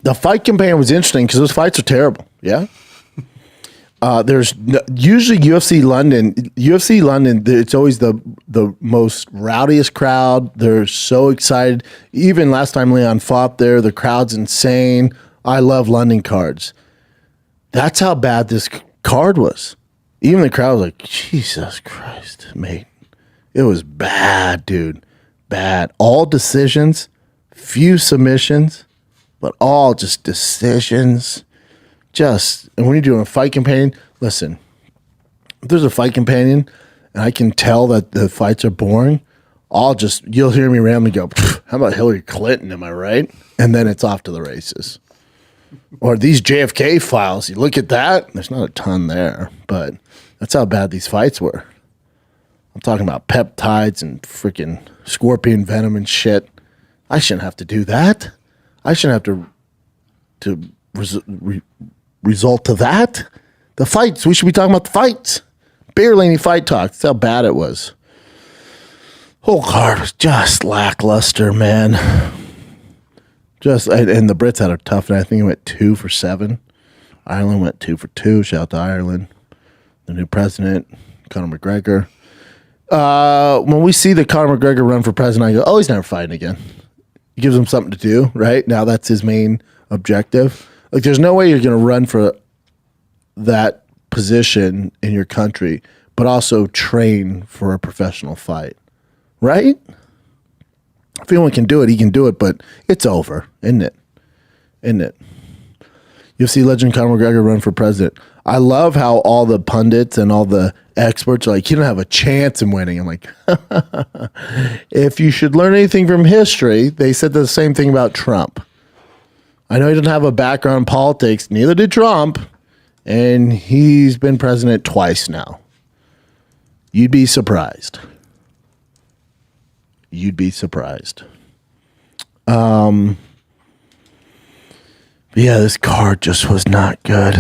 The fight campaign was interesting because those fights are terrible. Yeah. Usually UFC London. It's always the most rowdiest crowd. They're so excited. Even last time Leon fought there, the crowd's insane. I love London cards. That's how bad this card was. Even the crowd was like, Jesus Christ, mate. It was bad, dude. Bad. All decisions, few submissions, but all just decisions. And when you're doing a fight companion, listen, if there's a fight companion and I can tell that the fights are boring, you'll hear me randomly go, how about Hillary Clinton, am I right? And then it's off to the races. Or these JFK files, you look at that, there's not a ton there, but that's how bad these fights were. I'm talking about peptides and freaking scorpion venom and shit. I shouldn't have to do that. I shouldn't have to result to that. The fights, we should be talking about the fights. Barely any fight talk. That's how bad it was. Whole card was just lackluster, man. And the Brits had a tough night. I think it went 2 for 7. Ireland went 2 for 2. Shout out to Ireland. The new president, Conor McGregor. When we see the Conor McGregor run for president, I go, oh, he's never fighting again. It gives him something to do, right? Now that's his main objective. Like, there's no way you're going to run for that position in your country, but also train for a professional fight, right? If anyone can do it, he can do it, but it's over, isn't it? Isn't it? UFC legend Conor McGregor run for president. I love how all the pundits and all the experts are like, you don't have a chance in winning. I'm like, if you should learn anything from history, they said the same thing about Trump. I know he didn't have a background in politics, neither did Trump, and he's been president twice now. You'd be surprised. You'd be surprised. Yeah, this card just was not good.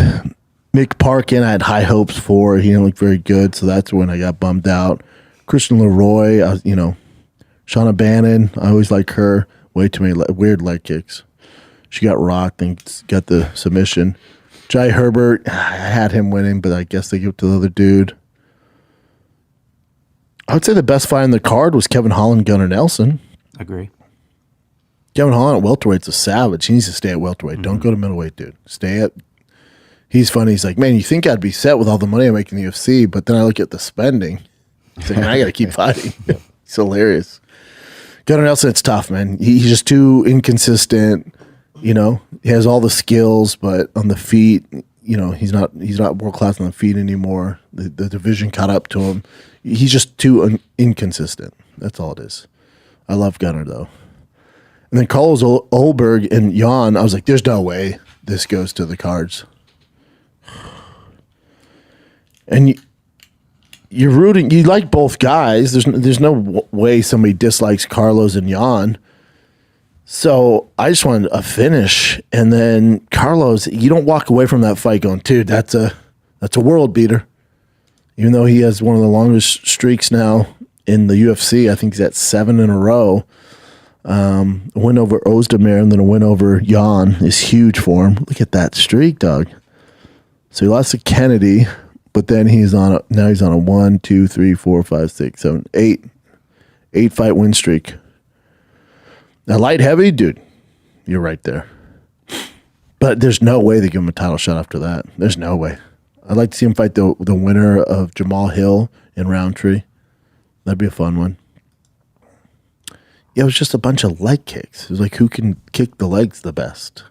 Mick Parkin, I had high hopes for. He didn't look very good, so that's when I got bummed out. Christian Leroy, Shauna Bannon, I always like her. Way too many weird leg kicks. She got rocked and got the submission. Jai Herbert, I had him winning, but I guess they give it to the other dude. I would say the best fight in the card was Kevin Holland, Gunnar Nelson. Agree. Kevin Holland at welterweight's a savage. He needs to stay at welterweight. Mm-hmm. Don't go to middleweight, dude. Stay at... He's funny. He's like, man, you think I'd be set with all the money I make in the UFC, but then I look at the spending. He's like, man, I got to keep fighting. It's hilarious. Gunnar Nelson, it's tough, man. He's just too inconsistent. He has all the skills, but on the feet, he's not world class on the feet anymore. The division caught up to him. He's just too inconsistent. That's all it is. I love Gunnar though. And then Carlos Olberg and Jan, I was like, there's no way this goes to the cards. And you're rooting. You like both guys. There's no way somebody dislikes Carlos and Jan. So I just wanted a finish, and then Carlos. You don't walk away from that fight going, dude, that's a world beater. Even though he has one of the longest streaks now in the UFC, I think he's at 7 in a row. A win over Ozdemir and then a win over Jan is huge for him. Look at that streak, dog. So he lost to Kennedy. But then he's on a 1, 2, 3, 4, 5, 6, 7, 8 fight win streak. Now light heavy, dude, you're right there. But there's no way they give him a title shot after that. There's no way. I'd like to see him fight the winner of Jamal Hill and Roundtree. That'd be a fun one. Yeah, it was just a bunch of leg kicks. It was like, who can kick the legs the best?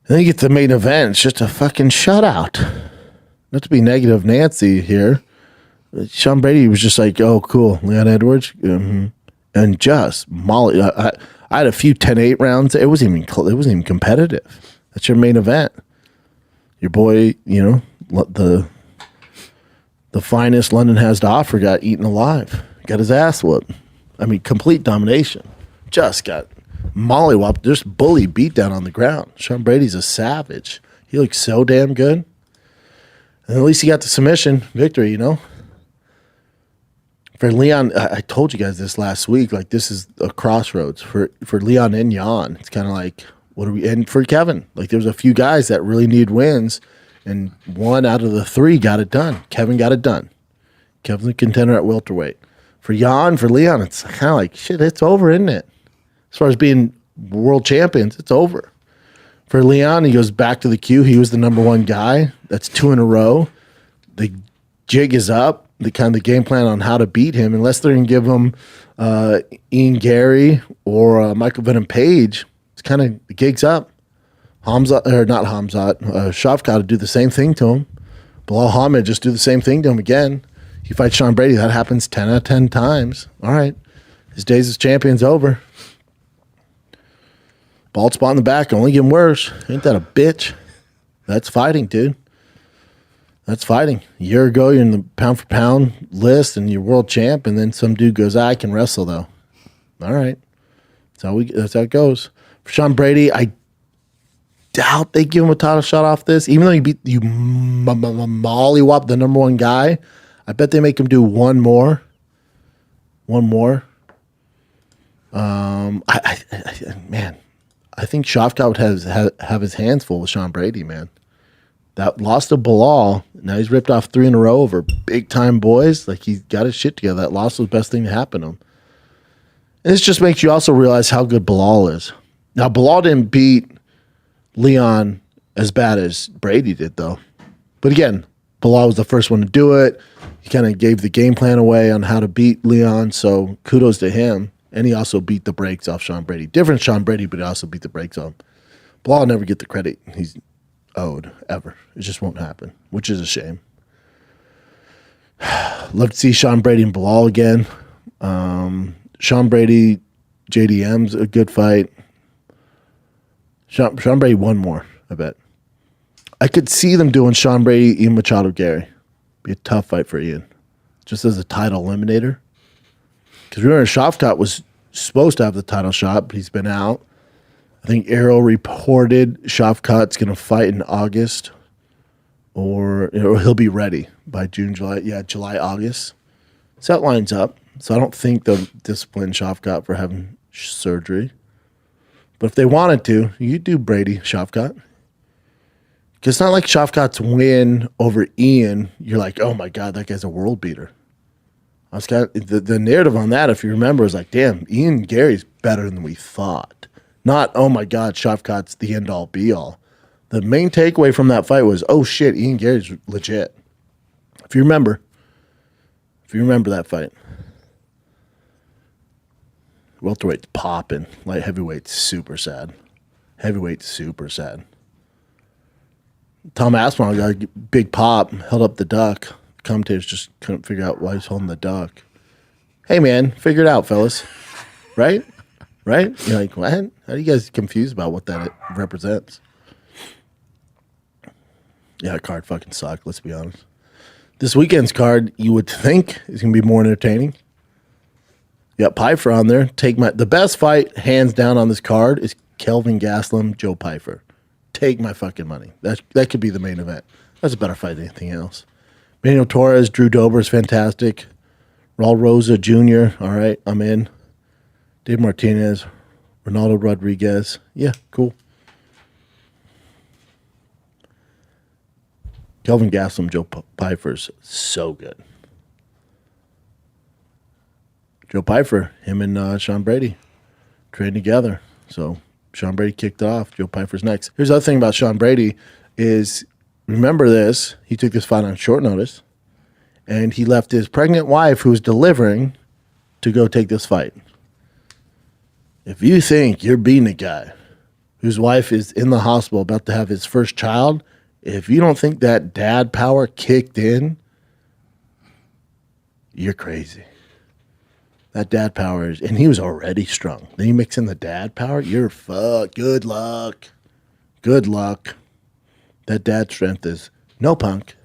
And then you get to the main event. It's just a fucking shutout. Not to be negative Nancy here. Sean Brady was just like, oh, cool. Leon Edwards. Mm-hmm. And just Molly. I had a few 10-8 rounds. It wasn't even competitive. That's your main event. Your boy, the finest London has to offer, got eaten alive. Got his ass whooped. I mean, complete domination. Just got mollywopped. Just bully beat down on the ground. Sean Brady's a savage. He looks so damn good. And at least he got the submission victory, For Leon, I told you guys this last week, like this is a crossroads for Leon and Jan. It's kind of like, What do we? And for Kevin, like there's a few guys that really need wins, and one out of the three got it done. Kevin got it done. Kevin's a contender at welterweight. For Jan, for Leon, it's kind of like shit. It's over, isn't it? As far as being world champions, it's over. For Leon, he goes back to the queue. He was the number one guy. That's 2 in a row. The jig is up. The kind of game plan on how to beat him, unless they're going to give him Ian Gary or Michael Venom Page. It's kind of the gig's up. Hamzat or not Hamzat, Schaub got to do the same thing to him. Bilal Hamed just do the same thing to him again. He fights Sean Brady. That happens 10 out of 10 times. All right, his days as champion's over. Bald spot in the back, only getting worse. Ain't that a bitch? That's fighting, dude. That's fighting. A year ago, you're in the pound for pound list and you're world champ, and then some dude goes, I can wrestle though. All right. That's how it goes. For Sean Brady, I doubt they give him a title shot off this. Even though you mollywop the number one guy, I bet they make him do one more. One more. Man, I think Schaub would have his hands full with Sean Brady, man. That lost to Bilal. Now he's ripped off 3 in a row over big-time boys. Like, he's got his shit together. That loss was the best thing to happen to him. And this just makes you also realize how good Bilal is. Now, Bilal didn't beat Leon as bad as Brady did, though. But again, Bilal was the first one to do it. He kind of gave the game plan away on how to beat Leon, so kudos to him. And he also beat the brakes off Sean Brady. Different Sean Brady, but he also beat the brakes off him. Bilal will never get the credit he's owed, ever. It just won't happen, which is a shame. Love to see Sean Brady and Bilal again. Sean Brady, JDM's a good fight. Sean Brady, one more, I bet. I could see them doing Sean Brady, Ian Machado, Gary. Be a tough fight for Ian. Just as a title eliminator. Because remember, Schaub was supposed to have the title shot, but he's been out. I think Arrow reported Schaub's going to fight in August, or he'll be ready by June, July. Yeah, July, August. So that lines up. So I don't think they'll discipline Schaub for having surgery. But if they wanted to, you do Brady, Schaub. Because it's not like Schaub's win over Ian, you're like, oh my God, that guy's a world beater. I was kind of, the narrative on that, if you remember, is like, damn, Ian Gary's better than we thought. Not, oh my God, Schaub's the end-all, be-all. The main takeaway from that fight was, oh shit, Ian Gary's legit. If you remember that fight. Welterweight's popping. Light heavyweight's super sad. Heavyweight's super sad. Tom Aspinall got a big pop, held up the duck. Commentators just couldn't figure out why he's holding the duck. Hey, man, figure it out, fellas. Right? Right? You're like, what? How are you guys confused about what that represents? Yeah, card fucking sucked, let's be honest. This weekend's card, you would think, is going to be more entertaining. You got Pfeiffer on there. The best fight, hands down, on this card is Kelvin Gastelum, Joe Pfeiffer. Take my fucking money. That could be the main event. That's a better fight than anything else. Manuel Torres, Drew Dober is fantastic. Raul Rosa Jr., all right, I'm in. Dave Martinez, Ronaldo Rodriguez. Yeah, cool. Kelvin Gastelum, Joe Pfeiffer's so good. Joe Pfeiffer, him and Sean Brady trained together. So Sean Brady kicked it off. Joe Pfeiffer's next. Here's the other thing about Sean Brady is, remember this, he took this fight on short notice, and he left his pregnant wife, who was delivering, to go take this fight. If you think you're beating a guy whose wife is in the hospital about to have his first child, if you don't think that dad power kicked in, you're crazy. That dad power is, and he was already strong. Then you mix in the dad power, you're fucked. Good luck. Good luck. That dad strength is no punk,